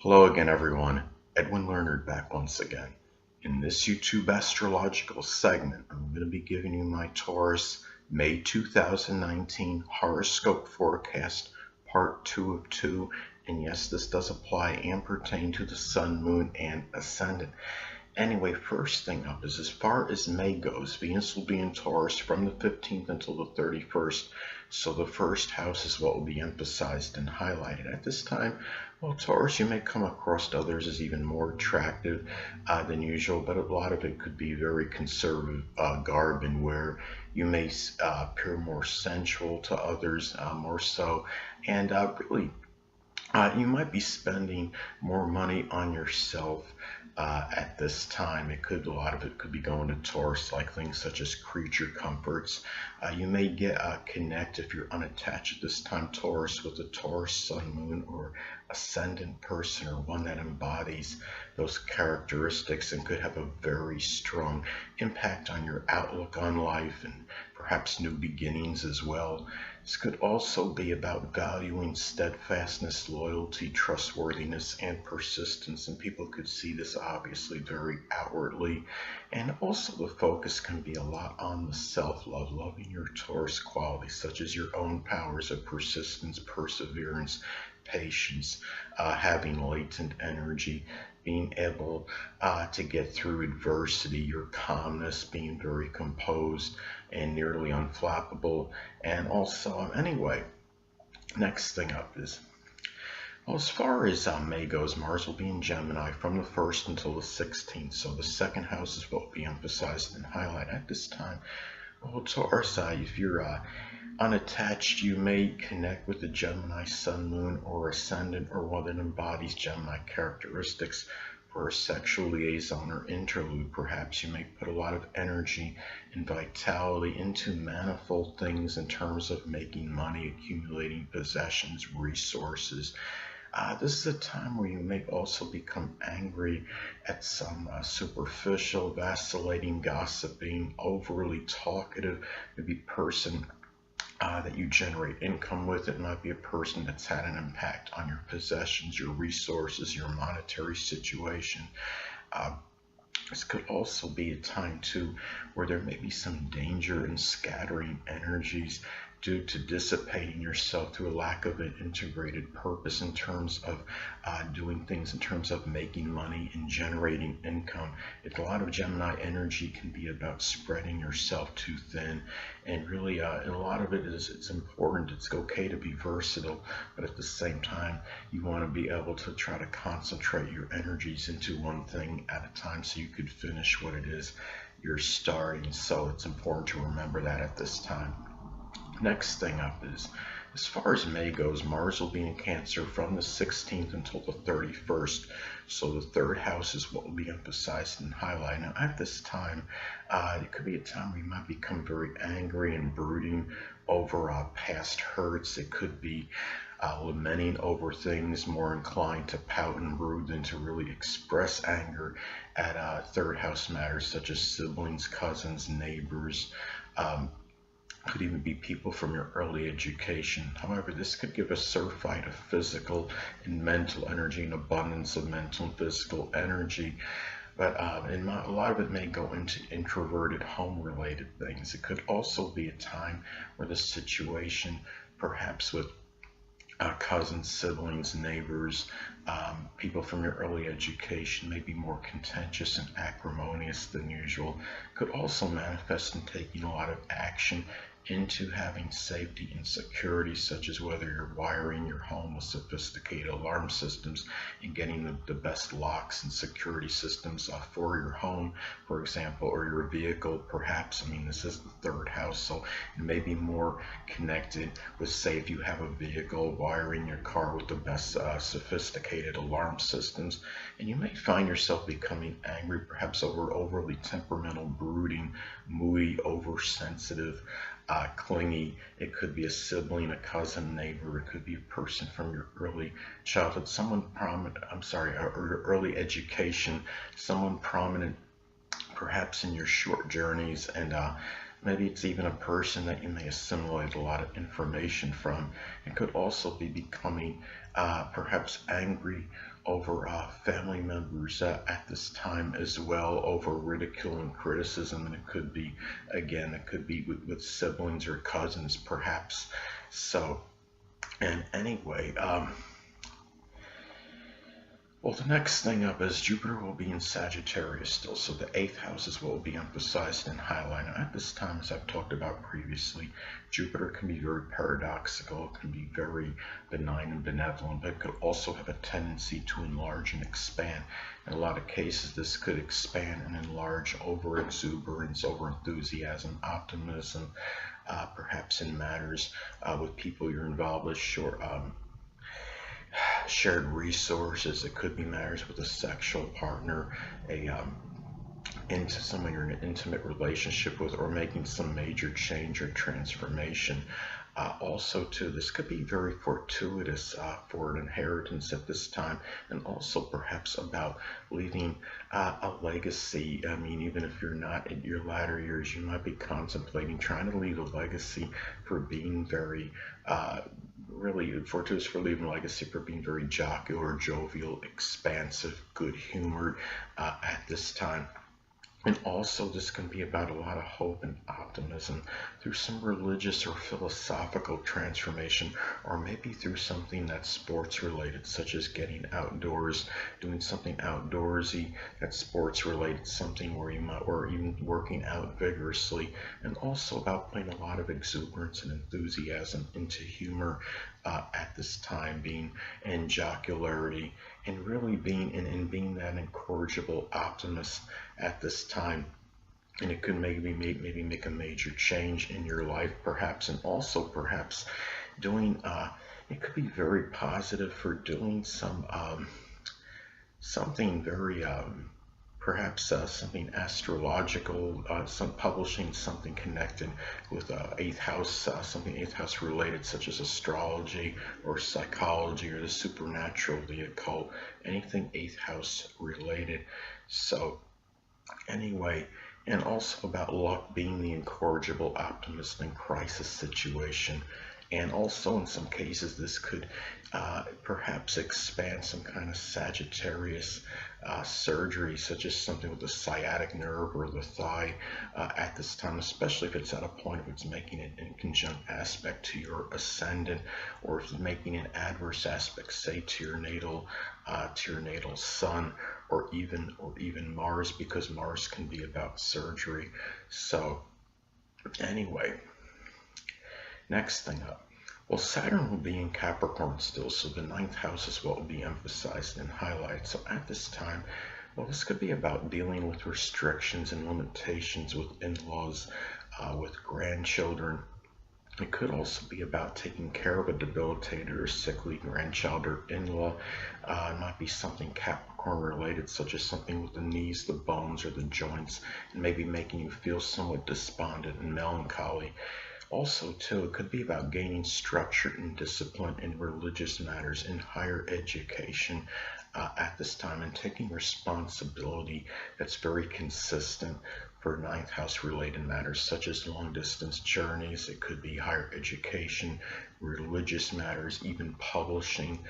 Hello again, everyone. Edwin Learnard back once again. In this YouTube astrological segment, I'm going to be giving you my Taurus May 2019 horoscope forecast, part 2 of 2. And yes, this does apply and pertain to the Sun, Moon, and Ascendant. Anyway, first thing up is as far as May goes, Venus will be in Taurus from the 15th until the 31st. So the first house is what will be emphasized and highlighted at this time. Well, Taurus, you may come across others as even more attractive than usual, but a lot of it could be very conservative garb and where you may appear more sensual to others, more so, and really you might be spending more money on yourself at this time. A lot of it could be going to Taurus, like things such as creature comforts. You may connect if you're unattached at this time, Taurus, with a Taurus Sun, Moon, or Ascendant person, or one that embodies those characteristics and could have a very strong impact on your outlook on life and perhaps new beginnings as well. This could also be about valuing steadfastness, loyalty, trustworthiness, and persistence. And people could see this obviously very outwardly. And also the focus can be a lot on the self-love, loving your Taurus qualities, such as your own powers of persistence, perseverance, patience, having latent energy, being able to get through adversity, your calmness, being very composed and nearly unflappable. And also, anyway, next thing up is, well, as far as May goes, Mars will be in Gemini from the 1st until the 16th. So the second house is what will be emphasized and highlighted at this time. Well, Taurus, if you're unattached, you may connect with the Gemini Sun, Moon, or Ascendant, or one that embodies Gemini characteristics for a sexual liaison or interlude. Perhaps you may put a lot of energy and vitality into manifold things in terms of making money, accumulating possessions, resources. This is a time where you may also become angry at some superficial, vacillating, gossiping, overly talkative, maybe person that you generate income with. It might be a person that's had an impact on your possessions, your resources, your monetary situation. This could also be a time too where there may be some danger in scattering energies due to dissipating yourself through a lack of an integrated purpose in terms of doing things in terms of making money and generating income. A lot of Gemini energy can be about spreading yourself too thin, and really a lot of it is, it's important, it's okay to be versatile, but at the same time you want to be able to try to concentrate your energies into one thing at a time so you could finish what it is you're starting. So it's important to remember that at this time. Next thing up is, as far as May goes, Mars will be in Cancer from the 16th until the 31st. So the third house is what will be emphasized and highlighted. Now at this time, it could be a time where you might become very angry and brooding over past hurts. It could be lamenting over things, more inclined to pout and brood than to really express anger at third house matters such as siblings, cousins, neighbors. Could even be people from your early education. However, this could give a surfeit of physical and mental energy, an abundance of mental and physical energy. But a lot of it may go into introverted home-related things. It could also be a time where the situation, perhaps with cousins, siblings, neighbors, people from your early education may be more contentious and acrimonious than usual. Could also manifest in taking a lot of action into having safety and security, such as whether you're wiring your home with sophisticated alarm systems and getting the best locks and security systems for your home, for example, or your vehicle, perhaps. I mean, this is the third house, so it may be more connected with, say, if you have a vehicle, wiring your car with the best sophisticated alarm systems. And you may find yourself becoming angry, perhaps over overly temperamental, brooding, moody, oversensitive, clingy. It could be a sibling, a cousin, neighbor. It could be a person from your early childhood, someone prominent, or your early education, someone prominent perhaps in your short journeys, and maybe it's even a person that you may assimilate a lot of information from. It could also be becoming perhaps angry over family members at this time as well, over ridicule and criticism. And it could be, again, it could be with siblings or cousins, perhaps. So, and anyway, well, the next thing up is Jupiter will be in Sagittarius still, so the 8th house is what will be emphasized and highlighted. At this time, as I've talked about previously, Jupiter can be very paradoxical, it can be very benign and benevolent, but it could also have a tendency to enlarge and expand. In a lot of cases, this could expand and enlarge over exuberance, over enthusiasm, optimism, perhaps in matters with people you're involved with, shared resources. It could be matters with a sexual partner, into someone you're in an intimate relationship with, or making some major change or transformation. Also, too, this could be very fortuitous for an inheritance at this time, and also perhaps about leaving a legacy. I mean, even if you're not in your latter years, you might be contemplating trying to leave a legacy for being very really fortuitous, for leaving a legacy for being very jocular, jovial, expansive, good-humored at this time. And also, this can be about a lot of hope and optimism through some religious or philosophical transformation, or maybe through something that's sports related, such as getting outdoors, doing something outdoorsy that's sports related, something where you might, or even working out vigorously, and also about putting a lot of exuberance and enthusiasm into humor at this time, being in jocularity, and really being being that incorrigible optimist at this time. And it could maybe make a major change in your life, perhaps, and also perhaps doing it could be very positive for doing something very perhaps something astrological, publishing something connected with 8th house, something 8th house related, such as astrology or psychology or the supernatural, the occult, anything 8th house related. So anyway, and also about luck being the incorrigible optimist in crisis situation. And also in some cases, this could perhaps expand some kind of Sagittarius surgery, such as something with the sciatic nerve or the thigh at this time, especially if it's at a point of it's making it in conjunct aspect to your ascendant, or if it's making an adverse aspect, say to your natal sun, or even Mars, because Mars can be about surgery. So anyway, next thing up. Well, Saturn will be in Capricorn still, so the 9th house is what will be emphasized and highlighted. So at this time, well, this could be about dealing with restrictions and limitations with in-laws, with grandchildren. It could also be about taking care of a debilitated or sickly grandchild or in-law. It might be something Capricorn related, such as something with the knees, the bones, or the joints, and maybe making you feel somewhat despondent and melancholy. Also, too, it could be about gaining structure and discipline in religious matters, in higher education at this time, and taking responsibility that's very consistent for 9th house related matters, such as long distance journeys. It could be higher education, religious matters, even publishing,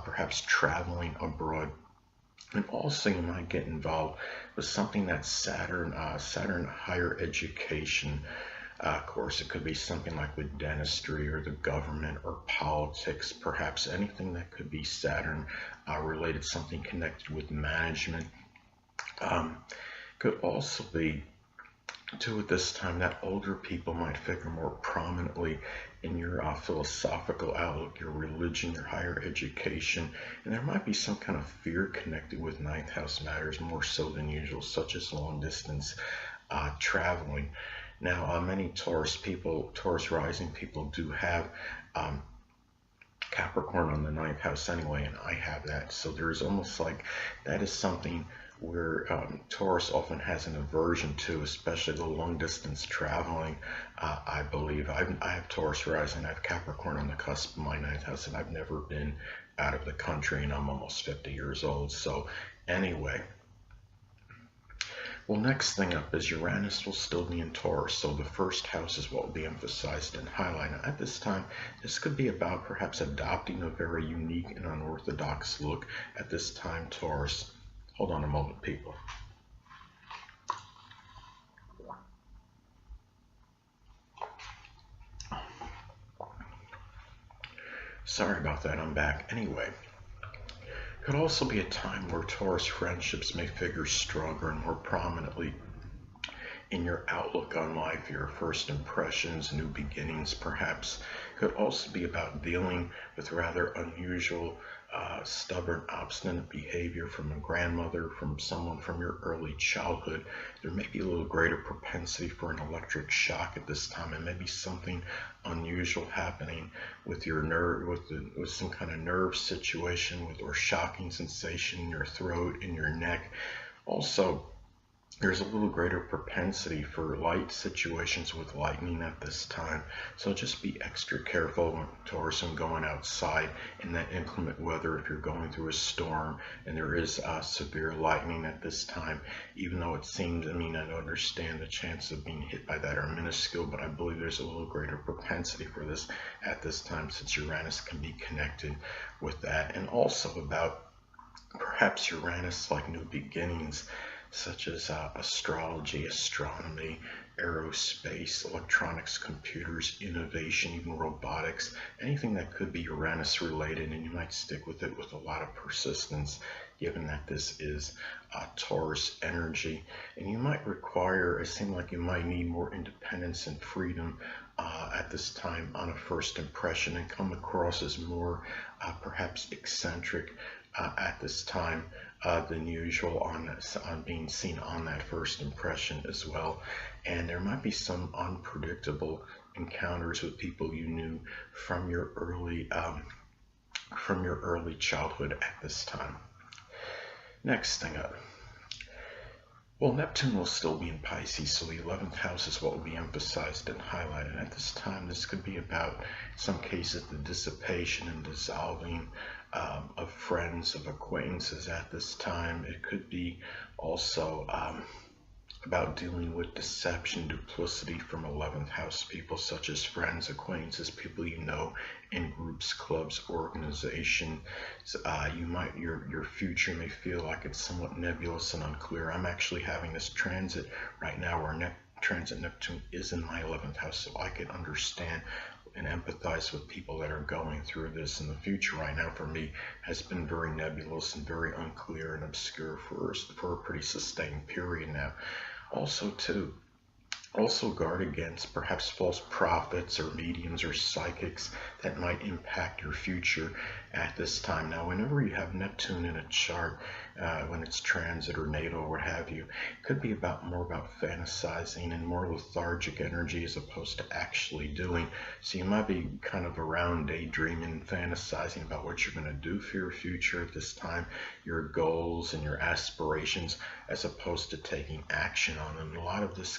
perhaps traveling abroad. And also you might get involved with something that's Saturn higher education. Of course, it could be something like with dentistry or the government or politics, perhaps anything that could be Saturn related, something connected with management. Could also be, too, at this time, that older people might figure more prominently in your philosophical outlook, your religion, your higher education, and there might be some kind of fear connected with 9th house matters, more so than usual, such as long distance traveling. Now, many Taurus rising people do have Capricorn on the 9th house anyway, and I have that. So there's almost like that is something where Taurus often has an aversion to, especially the long distance traveling. I believe I have Taurus rising, I have Capricorn on the cusp of my 9th house, and I've never been out of the country, and I'm almost 50 years old. So anyway, Well, next thing up is Uranus will still be in Taurus, so the first house is what will be emphasized and highlighted. At this time, this could be about perhaps adopting a very unique and unorthodox look. At this time, Taurus. Hold on a moment, people. Sorry about that, I'm back. Anyway, could also be a time where Taurus friendships may figure stronger and more prominently in your outlook on life, your first impressions, new beginnings perhaps. Could also be about dealing with rather unusual, stubborn, obstinate behavior from a grandmother, from someone from your early childhood. There may be a little greater propensity for an electric shock at this time, and maybe something unusual happening with your nerve, with some kind of nerve situation, or shocking sensation in your throat, in your neck. Also, there's a little greater propensity for light situations with lightning at this time. So just be extra careful, Taurus, when going outside in that inclement weather. If you're going through a storm and there is severe lightning at this time, even though it seems, I understand the chance of being hit by that are minuscule, but I believe there's a little greater propensity for this at this time, since Uranus can be connected with that. And also about perhaps Uranus like new beginnings, such as astrology, astronomy, aerospace, electronics, computers, innovation, even robotics, anything that could be Uranus related, and you might stick with it with a lot of persistence, given that this is Taurus energy. And you might require, it seems like you might need more independence and freedom at this time on a first impression, and come across as more perhaps eccentric at this time than usual on being seen on that first impression as well. And there might be some unpredictable encounters with people you knew from your early childhood at this time. Next thing up. Well, Neptune will still be in Pisces, so the 11th house is what will be emphasized and highlighted. At this time, this could be about, in some cases, the dissipation and dissolving of friends, of acquaintances at this time. It could be also about dealing with deception, duplicity from 11th house people, such as friends, acquaintances, people you know in groups, clubs, organizations. Your future may feel like it's somewhat nebulous and unclear. I'm actually having this transit right now where transit Neptune is in my 11th house, so I can understand and empathize with people that are going through this. In the future right now for me has been very nebulous and very unclear and obscure for a pretty sustained period now. Also guard against perhaps false prophets or mediums or psychics that might impact your future at this time. Now, whenever you have Neptune in a chart, when it's transit or natal or what have you, it could be more about fantasizing and more lethargic energy as opposed to actually doing. So you might be kind of around daydreaming and fantasizing about what you're going to do for your future at this time, your goals and your aspirations, as opposed to taking action on them. A lot of this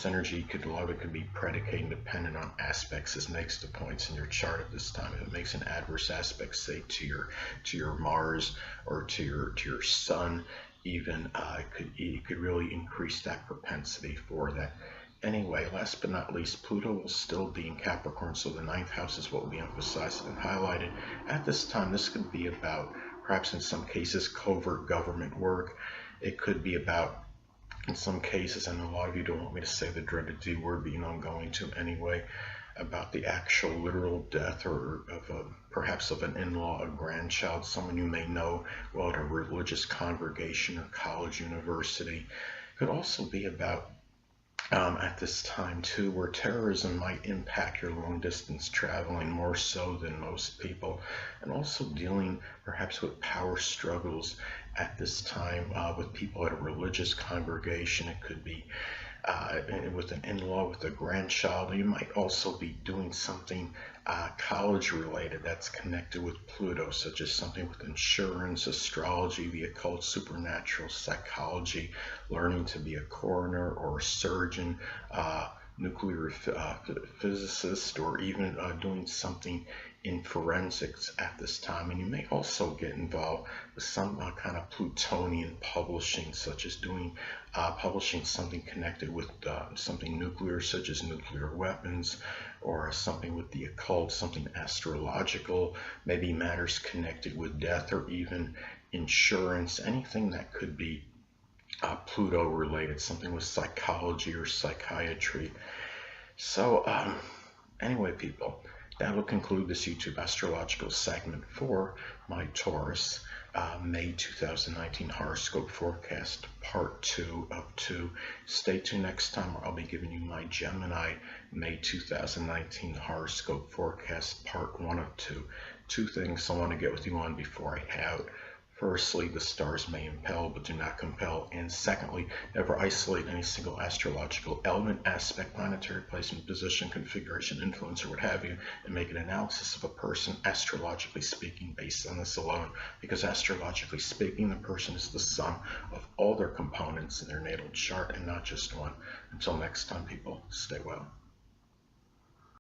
energy could be predicated dependent on aspects as next to points in your chart at this time. If it makes an adverse aspect, say to your Mars or to your Sun, even it could really increase that propensity for that. Anyway, last but not least, Pluto will still be in Capricorn, so the 9th house is what will be emphasized and highlighted. At this time, this could be about, perhaps in some cases, covert government work. It could be about, in some cases, and a lot of you don't want me to say the dreaded D word, but I'm going to anyway, about the actual literal death perhaps of an in-law, a grandchild, someone you may know well at a religious congregation or college, university. Could also be about at this time too, where terrorism might impact your long distance traveling more so than most people, and also dealing perhaps with power struggles at this time with people at a religious congregation. It could be with an in-law, with a grandchild. You might also be doing something college related that's connected with Pluto, such as something with insurance, astrology, the occult, supernatural, psychology, learning to be a coroner or a surgeon, nuclear physicist, or even doing something in forensics at this time, and you may also get involved with some kind of plutonian publishing, such as doing publishing something connected with something nuclear, such as nuclear weapons, or something with the occult, something astrological, maybe matters connected with death, or even insurance, anything that could be Pluto related, something with psychology or psychiatry. So anyway, people, that will conclude this YouTube astrological segment for my Taurus May 2019 horoscope forecast part 2 of 2. Stay tuned next time where I'll be giving you my Gemini May 2019 horoscope forecast part 1 of 2. Two things I want to get with you on before I have. Firstly, the stars may impel but do not compel. And secondly, never isolate any single astrological element, aspect, planetary placement, position, configuration, influence, or what have you, and make an analysis of a person, astrologically speaking, based on this alone. Because astrologically speaking, the person is the sum of all their components in their natal chart and not just one. Until next time, people, stay well.